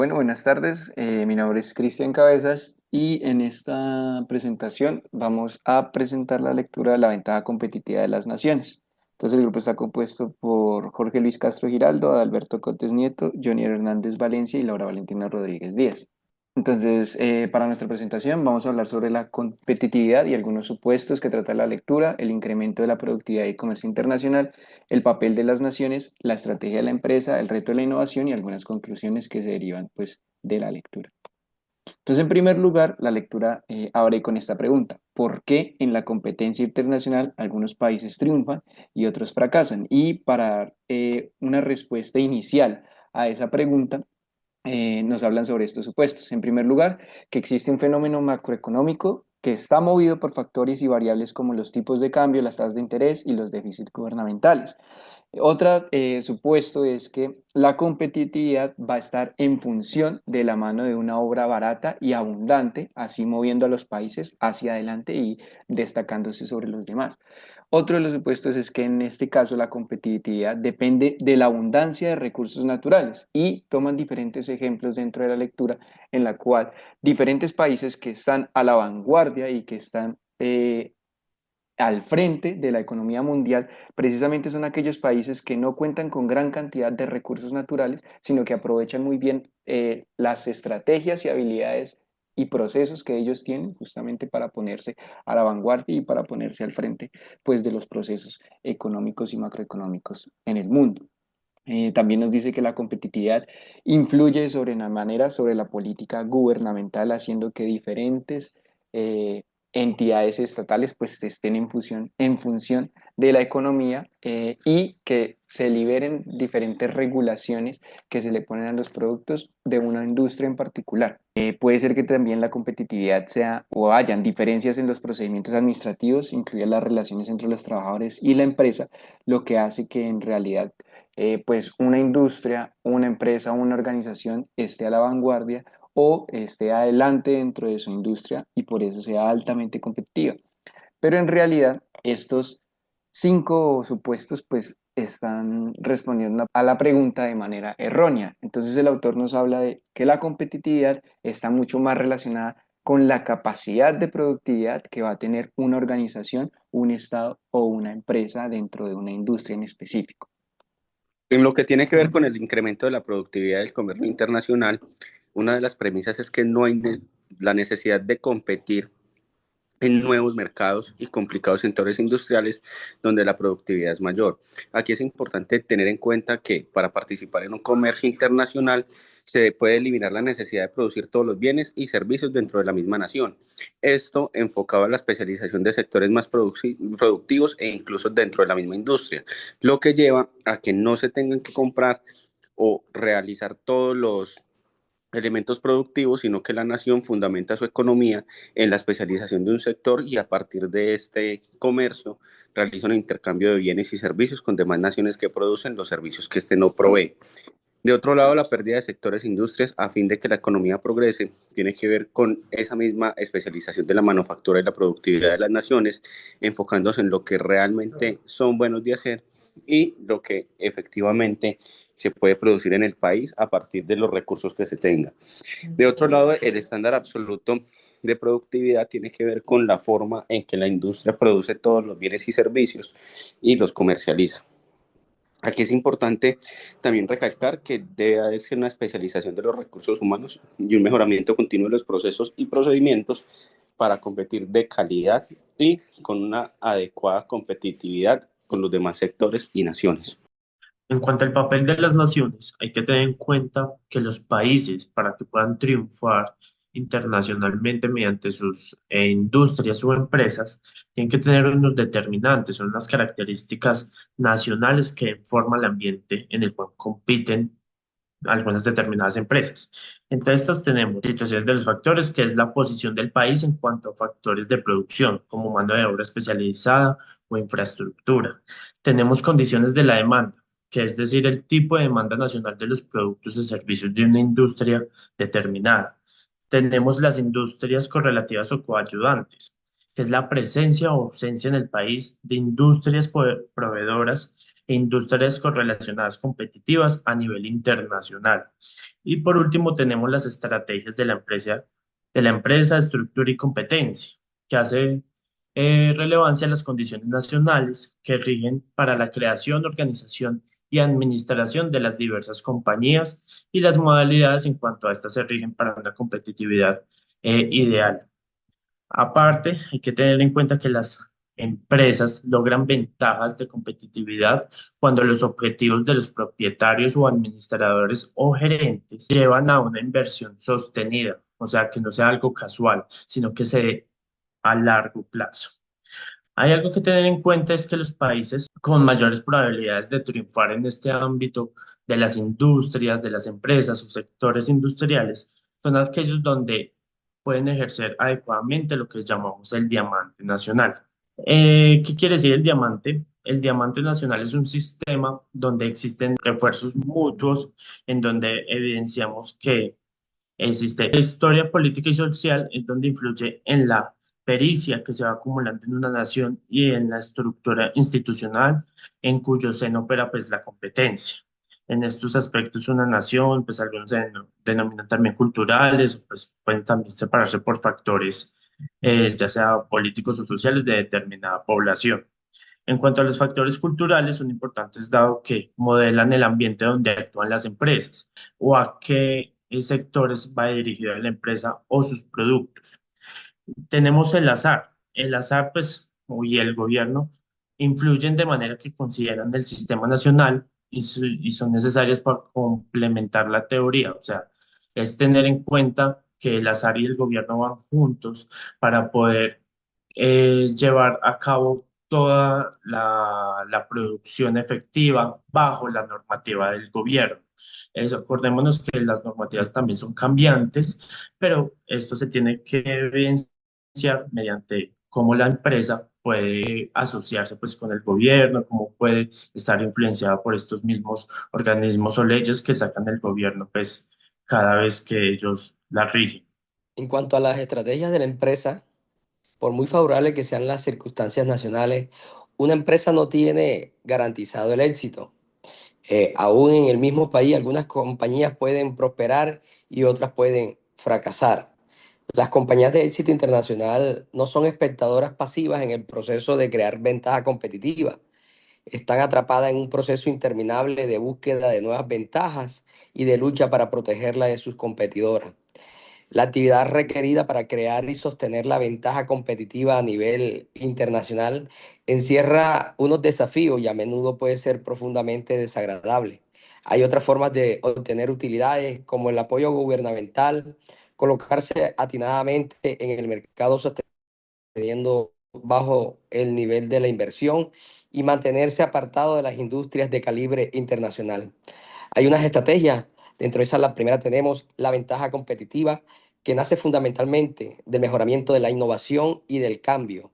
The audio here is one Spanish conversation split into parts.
Bueno, buenas tardes. Mi nombre es Cristian Cabezas y en esta presentación vamos a presentar la lectura de La ventaja competitiva de las naciones. Entonces el grupo está compuesto por Jorge Luis Castro Giraldo, Adalberto Cotes Nieto, Johnny Hernández Valencia y Laura Valentina Rodríguez Díaz. Entonces, para nuestra presentación vamos a hablar sobre la competitividad y algunos supuestos que trata la lectura, el incremento de la productividad y comercio internacional, el papel de las naciones, la estrategia de la empresa, el reto de la innovación y algunas conclusiones que se derivan pues, de la lectura. Entonces, en primer lugar, la lectura abre con esta pregunta: ¿por qué en la competencia internacional algunos países triunfan y otros fracasan? Y para dar una respuesta inicial a esa pregunta, nos hablan sobre estos supuestos. En primer lugar, que existe un fenómeno macroeconómico que está movido por factores y variables como los tipos de cambio, las tasas de interés y los déficits gubernamentales. Otro supuesto es que la competitividad va a estar en función de la mano de una obra barata y abundante, así moviendo a los países hacia adelante y destacándose sobre los demás. Otro de los supuestos es que en este caso la competitividad depende de la abundancia de recursos naturales y toman diferentes ejemplos dentro de la lectura en la cual diferentes países que están a la vanguardia y que están al frente de la economía mundial, precisamente son aquellos países que no cuentan con gran cantidad de recursos naturales, sino que aprovechan muy bien las estrategias y habilidades y procesos que ellos tienen justamente para ponerse a la vanguardia y para ponerse al frente pues, de los procesos económicos y macroeconómicos en el mundo. También nos dice que la competitividad influye sobre una manera sobre la política gubernamental, haciendo que diferentes entidades estatales pues estén en función de la economía y que se liberen diferentes regulaciones que se le ponen a los productos de una industria en particular. Puede ser que también la competitividad sea o hayan diferencias en los procedimientos administrativos, incluidas las relaciones entre los trabajadores y la empresa, lo que hace que en realidad pues una industria, una empresa, una organización esté a la vanguardia o esté adelante dentro de su industria y por eso sea altamente competitiva. Pero en realidad estos cinco supuestos pues están respondiendo a la pregunta de manera errónea. Entonces el autor nos habla de que la competitividad está mucho más relacionada con la capacidad de productividad que va a tener una organización, un estado o una empresa dentro de una industria en específico. En lo que tiene que ver con el incremento de la productividad del comercio internacional, una de las premisas es que no hay la necesidad de competir en nuevos mercados y complicados sectores industriales donde la productividad es mayor. Aquí es importante tener en cuenta que para participar en un comercio internacional se puede eliminar la necesidad de producir todos los bienes y servicios dentro de la misma nación. Esto enfocado a la especialización de sectores más productivos e incluso dentro de la misma industria, lo que lleva a que no se tengan que comprar o realizar todos los elementos productivos, sino que la nación fundamenta su economía en la especialización de un sector y a partir de este comercio realiza un intercambio de bienes y servicios con demás naciones que producen los servicios que éste no provee. De otro lado, la pérdida de sectores e industrias a fin de que la economía progrese tiene que ver con esa misma especialización de la manufactura y la productividad de las naciones, enfocándose en lo que realmente son buenos de hacer y lo que efectivamente se puede producir en el país a partir de los recursos que se tenga. De otro lado, el estándar absoluto de productividad tiene que ver con la forma en que la industria produce todos los bienes y servicios y los comercializa. Aquí es importante también recalcar que debe haberse una especialización de los recursos humanos y un mejoramiento continuo de los procesos y procedimientos para competir de calidad y con una adecuada competitividad con los demás sectores y naciones. En cuanto al papel de las naciones, hay que tener en cuenta que los países, para que puedan triunfar internacionalmente mediante sus industrias o empresas, tienen que tener unos determinantes, son las características nacionales que forman el ambiente en el cual compiten algunas determinadas empresas. Entre estas tenemos situaciones de los factores, que es la posición del país en cuanto a factores de producción, como mano de obra especializada o infraestructura. Tenemos condiciones de la demanda, que es decir, el tipo de demanda nacional de los productos y servicios de una industria determinada. Tenemos las industrias correlativas o coayudantes, que es la presencia o ausencia en el país de industrias proveedoras e industrias correlacionadas competitivas a nivel internacional. Y por último tenemos las estrategias de la empresa, estructura y competencia, que hace relevancia a las condiciones nacionales que rigen para la creación, organización y administración de las diversas compañías y las modalidades en cuanto a estas se rigen para una competitividad ideal. Aparte, hay que tener en cuenta que las empresas logran ventajas de competitividad cuando los objetivos de los propietarios o administradores o gerentes llevan a una inversión sostenida, o sea, que no sea algo casual, sino que se dé a largo plazo. Hay algo que tener en cuenta es que los países con mayores probabilidades de triunfar en este ámbito de las industrias, de las empresas o sectores industriales, son aquellos donde pueden ejercer adecuadamente lo que llamamos el diamante nacional. ¿Qué quiere decir el diamante? El diamante nacional es un sistema donde existen refuerzos mutuos, en donde evidenciamos que existe la historia política y social, en donde influye en la pericia que se va acumulando en una nación y en la estructura institucional en cuyo seno opera pues la competencia. En estos aspectos una nación, pues algunos se denominan también culturales, pues pueden también separarse por factores ya sea políticos o sociales de determinada población. En cuanto a los factores culturales, son importantes dado que modelan el ambiente donde actúan las empresas o a qué sectores va dirigida la empresa o sus productos. Tenemos el azar. El azar, pues, y el gobierno influyen de manera que consideran el sistema nacional y son necesarias para complementar la teoría. O sea, es tener en cuenta que el azar y el gobierno van juntos para poder llevar a cabo toda la producción efectiva bajo la normativa del gobierno. Eso, acordémonos que las normativas también son cambiantes, pero esto se tiene que evidenciar mediante cómo la empresa puede asociarse pues con el gobierno, cómo puede estar influenciada por estos mismos organismos o leyes que sacan el gobierno pues cada vez que ellos la rigen. En cuanto a las estrategias de la empresa, por muy favorables que sean las circunstancias nacionales, una empresa no tiene garantizado el éxito. Aún en el mismo país, algunas compañías pueden prosperar y otras pueden fracasar. Las compañías de éxito internacional no son espectadoras pasivas en el proceso de crear ventaja competitiva. Están atrapadas en un proceso interminable de búsqueda de nuevas ventajas y de lucha para protegerla de sus competidoras. La actividad requerida para crear y sostener la ventaja competitiva a nivel internacional encierra unos desafíos y a menudo puede ser profundamente desagradable. Hay otras formas de obtener utilidades, como el apoyo gubernamental, colocarse atinadamente en el mercado sosteniendo bajo el nivel de la inversión y mantenerse apartado de las industrias de calibre internacional. Hay unas estrategias, dentro de esas la primera tenemos la ventaja competitiva, que nace fundamentalmente del mejoramiento de la innovación y del cambio.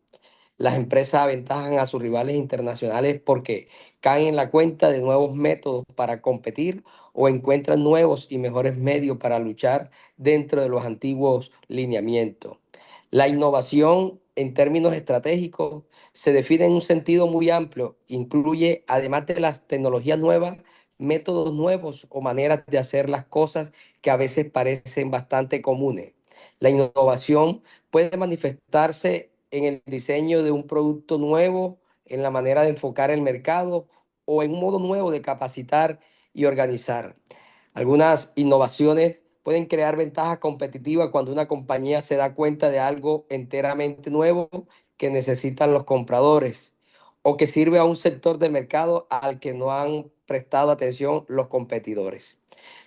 Las empresas aventajan a sus rivales internacionales porque caen en la cuenta de nuevos métodos para competir o encuentran nuevos y mejores medios para luchar dentro de los antiguos lineamientos. La innovación en términos estratégicos se define en un sentido muy amplio. Incluye, además de las tecnologías nuevas, métodos nuevos o maneras de hacer las cosas que a veces parecen bastante comunes. La innovación puede manifestarse en el diseño de un producto nuevo, en la manera de enfocar el mercado o en un modo nuevo de capacitar y organizar. Algunas innovaciones pueden crear ventajas competitivas cuando una compañía se da cuenta de algo enteramente nuevo que necesitan los compradores o que sirve a un sector del mercado al que no han prestado atención los competidores.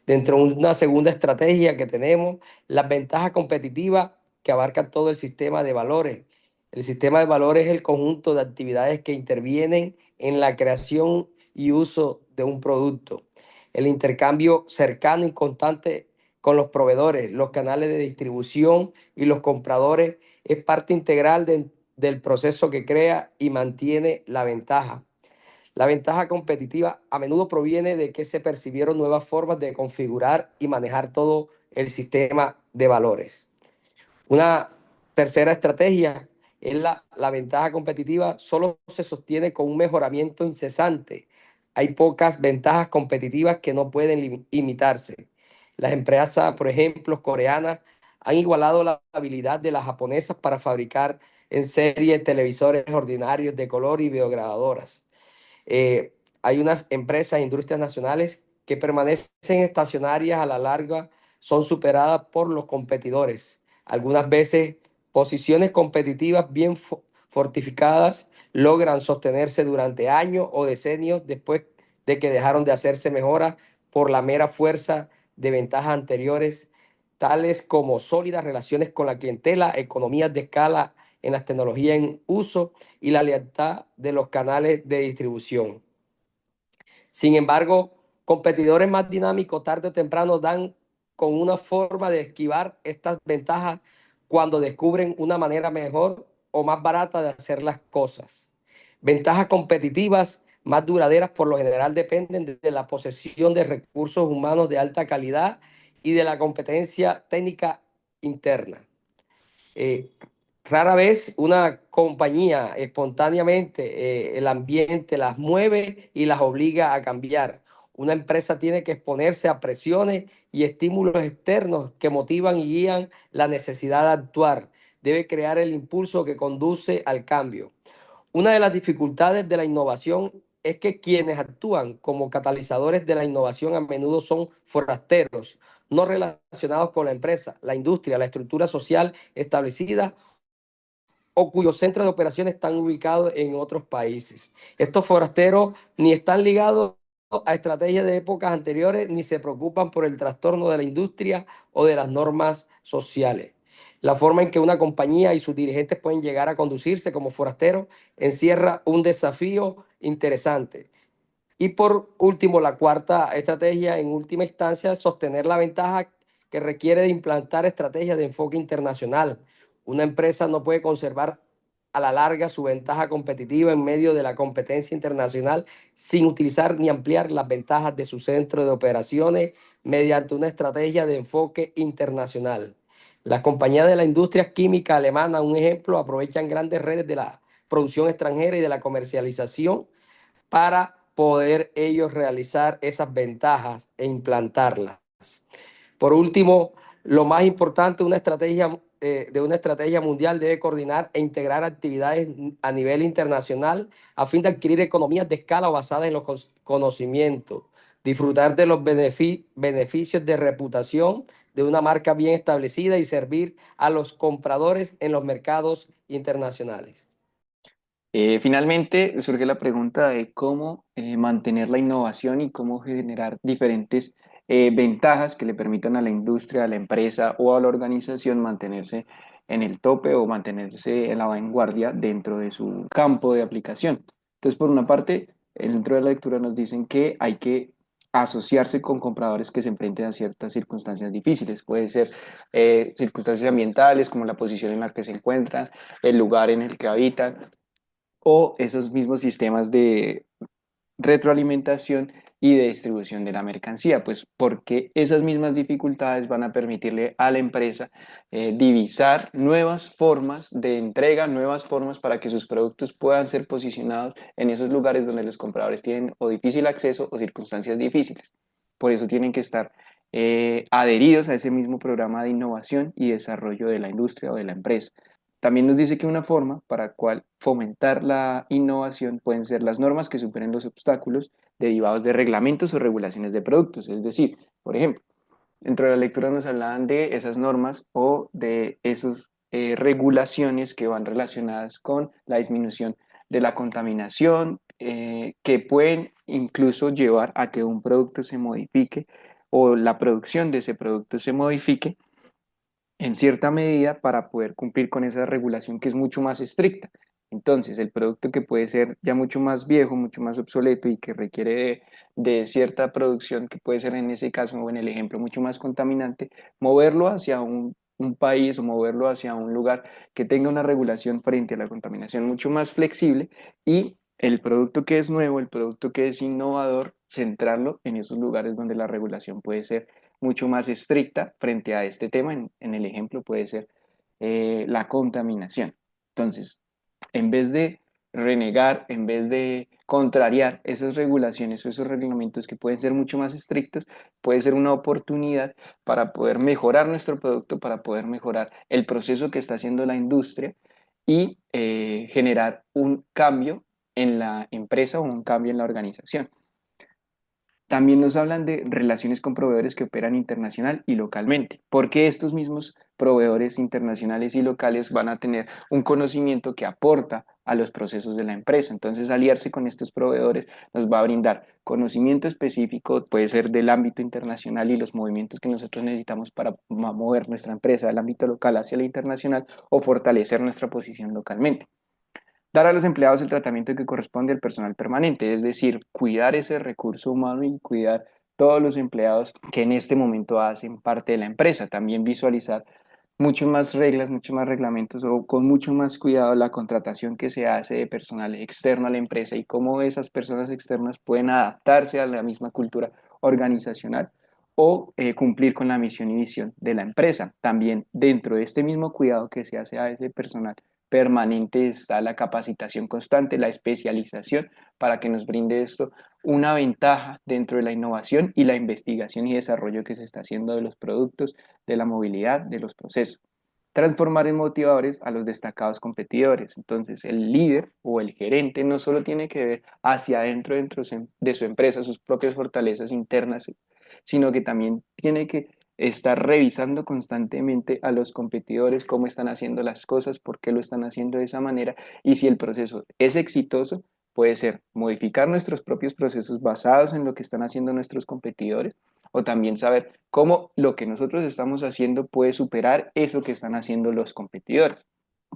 Dentro de una segunda estrategia que tenemos, las ventajas competitivas que abarcan todo el sistema de valores. El sistema de valores es el conjunto de actividades que intervienen en la creación y uso de un producto. El intercambio cercano y constante con los proveedores, los canales de distribución y los compradores es parte integral del proceso que crea y mantiene la ventaja. La ventaja competitiva a menudo proviene de que se percibieron nuevas formas de configurar y manejar todo el sistema de valores. Una tercera estrategia es la ventaja competitiva solo se sostiene con un mejoramiento incesante. Hay pocas ventajas competitivas que no pueden imitarse. Las empresas, por ejemplo, coreanas, han igualado la habilidad de las japonesas para fabricar en serie televisores ordinarios de color y biograbadoras. Hay unas empresas e industrias nacionales que permanecen estacionarias a la larga, son superadas por los competidores. Algunas veces posiciones competitivas bien fortificadas logran sostenerse durante años o decenios después de que dejaron de hacerse mejoras por la mera fuerza de ventajas anteriores, tales como sólidas relaciones con la clientela, economías de escala en las tecnologías en uso y la lealtad de los canales de distribución. Sin embargo, competidores más dinámicos tarde o temprano dan con una forma de esquivar estas ventajas cuando descubren una manera mejor o más barata de hacer las cosas. Ventajas competitivas más duraderas por lo general dependen de la posesión de recursos humanos de alta calidad y de la competencia técnica interna. Eh, Rara vez una compañía espontáneamente el ambiente las mueve y las obliga a cambiar. Una empresa tiene que exponerse a presiones y estímulos externos que motivan y guían la necesidad de actuar. Debe crear el impulso que conduce al cambio. Una de las dificultades de la innovación es que quienes actúan como catalizadores de la innovación a menudo son forasteros, no relacionados con la empresa, la industria, la estructura social establecida o cuyos centros de operaciones están ubicados en otros países. Estos forasteros ni están ligados a estrategias de épocas anteriores ni se preocupan por el trastorno de la industria o de las normas sociales. La forma en que una compañía y sus dirigentes pueden llegar a conducirse como forasteros encierra un desafío interesante. Y por último, la cuarta estrategia, en última instancia, sostener la ventaja que requiere de implantar estrategias de enfoque internacional. Una empresa no puede conservar a la larga su ventaja competitiva en medio de la competencia internacional sin utilizar ni ampliar las ventajas de su centro de operaciones mediante una estrategia de enfoque internacional. Las compañías de la industria química alemana, un ejemplo, aprovechan grandes redes de la producción extranjera y de la comercialización para poder ellos realizar esas ventajas e implantarlas. Por último, lo más importante de una estrategia mundial debe coordinar e integrar actividades a nivel internacional a fin de adquirir economías de escala basadas en los conocimientos, disfrutar de los beneficios de reputación de una marca bien establecida y servir a los compradores en los mercados internacionales. Finalmente surge la pregunta de cómo mantener la innovación y cómo generar diferentes ventajas que le permitan a la industria, a la empresa o a la organización mantenerse en el tope o mantenerse en la vanguardia dentro de su campo de aplicación. Entonces, por una parte, dentro de la lectura nos dicen que hay que asociarse con compradores que se enfrenten a ciertas circunstancias difíciles. Puede ser circunstancias ambientales, como la posición en la que se encuentran, el lugar en el que habitan o esos mismos sistemas de retroalimentación y de distribución de la mercancía, pues porque esas mismas dificultades van a permitirle a la empresa divisar nuevas formas de entrega, nuevas formas para que sus productos puedan ser posicionados en esos lugares donde los compradores tienen o difícil acceso o circunstancias difíciles. Por eso tienen que estar adheridos a ese mismo programa de innovación y desarrollo de la industria o de la empresa. También nos dice que una forma para cual fomentar la innovación pueden ser las normas que superen los obstáculos derivados de reglamentos o regulaciones de productos. Es decir, por ejemplo, dentro de la lectura nos hablaban de esas normas o de esas regulaciones que van relacionadas con la disminución de la contaminación, que pueden incluso llevar a que un producto se modifique o la producción de ese producto se modifique en cierta medida para poder cumplir con esa regulación que es mucho más estricta. Entonces, el producto que puede ser ya mucho más viejo, mucho más obsoleto y que requiere de cierta producción, que puede ser en ese caso o en el ejemplo mucho más contaminante, moverlo hacia un país o moverlo hacia un lugar que tenga una regulación frente a la contaminación mucho más flexible y el producto que es nuevo, el producto que es innovador, centrarlo en esos lugares donde la regulación puede ser mucho más estricta frente a este tema. En el ejemplo puede ser la contaminación. Entonces, en vez de renegar, en vez de contrariar esas regulaciones o esos reglamentos que pueden ser mucho más estrictos, puede ser una oportunidad para poder mejorar nuestro producto, para poder mejorar el proceso que está haciendo la industria y generar un cambio en la empresa o un cambio en la organización. También nos hablan de relaciones con proveedores que operan internacional y localmente, porque estos mismos proveedores internacionales y locales van a tener un conocimiento que aporta a los procesos de la empresa. Entonces, aliarse con estos proveedores nos va a brindar conocimiento específico, puede ser del ámbito internacional y los movimientos que nosotros necesitamos para mover nuestra empresa del ámbito local hacia el internacional o fortalecer nuestra posición localmente. Dar a los empleados el tratamiento que corresponde al personal permanente, es decir, cuidar ese recurso humano y cuidar todos los empleados que en este momento hacen parte de la empresa. También visualizar mucho más reglas, mucho más reglamentos o con mucho más cuidado la contratación que se hace de personal externo a la empresa y cómo esas personas externas pueden adaptarse a la misma cultura organizacional o cumplir con la misión y visión de la empresa. También dentro de este mismo cuidado que se hace a ese personal permanente está la capacitación constante, la especialización para que nos brinde esto una ventaja dentro de la innovación y la investigación y desarrollo que se está haciendo de los productos, de la movilidad, de los procesos. Transformar en motivadores a los destacados competidores. Entonces, el líder o el gerente no solo tiene que ver hacia adentro dentro de su empresa, sus propias fortalezas internas, sino que también tiene que estar revisando constantemente a los competidores cómo están haciendo las cosas, por qué lo están haciendo de esa manera y si el proceso es exitoso, puede ser modificar nuestros propios procesos basados en lo que están haciendo nuestros competidores o también saber cómo lo que nosotros estamos haciendo puede superar eso que están haciendo los competidores.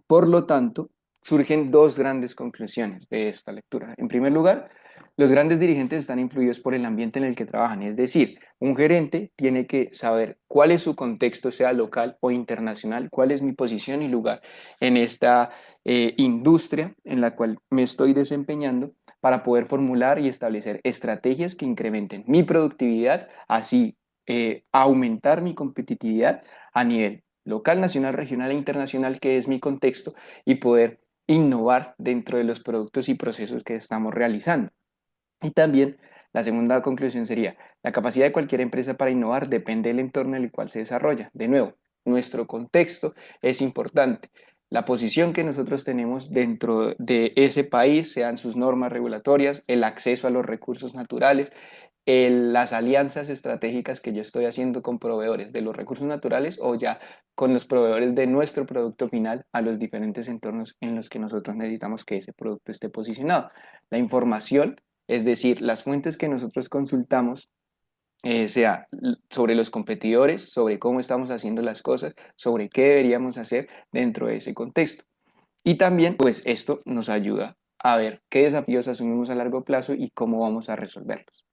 Por lo tanto, surgen dos grandes conclusiones de esta lectura. En primer lugar, los grandes dirigentes están influidos por el ambiente en el que trabajan, es decir, un gerente tiene que saber cuál es su contexto, sea local o internacional, cuál es mi posición y lugar en esta industria en la cual me estoy desempeñando para poder formular y establecer estrategias que incrementen mi productividad, así aumentar mi competitividad a nivel local, nacional, regional e internacional, que es mi contexto, y poder innovar dentro de los productos y procesos que estamos realizando. Y también la segunda conclusión sería, la capacidad de cualquier empresa para innovar depende del entorno en el cual se desarrolla. De nuevo, nuestro contexto es importante. La posición que nosotros tenemos dentro de ese país, sean sus normas regulatorias, el acceso a los recursos naturales, las alianzas estratégicas que yo estoy haciendo con proveedores de los recursos naturales o ya con los proveedores de nuestro producto final a los diferentes entornos en los que nosotros necesitamos que ese producto esté posicionado. La información, es decir, las fuentes que nosotros consultamos, sea sobre los competidores, sobre cómo estamos haciendo las cosas, sobre qué deberíamos hacer dentro de ese contexto. Y también, pues esto nos ayuda a ver qué desafíos asumimos a largo plazo y cómo vamos a resolverlos.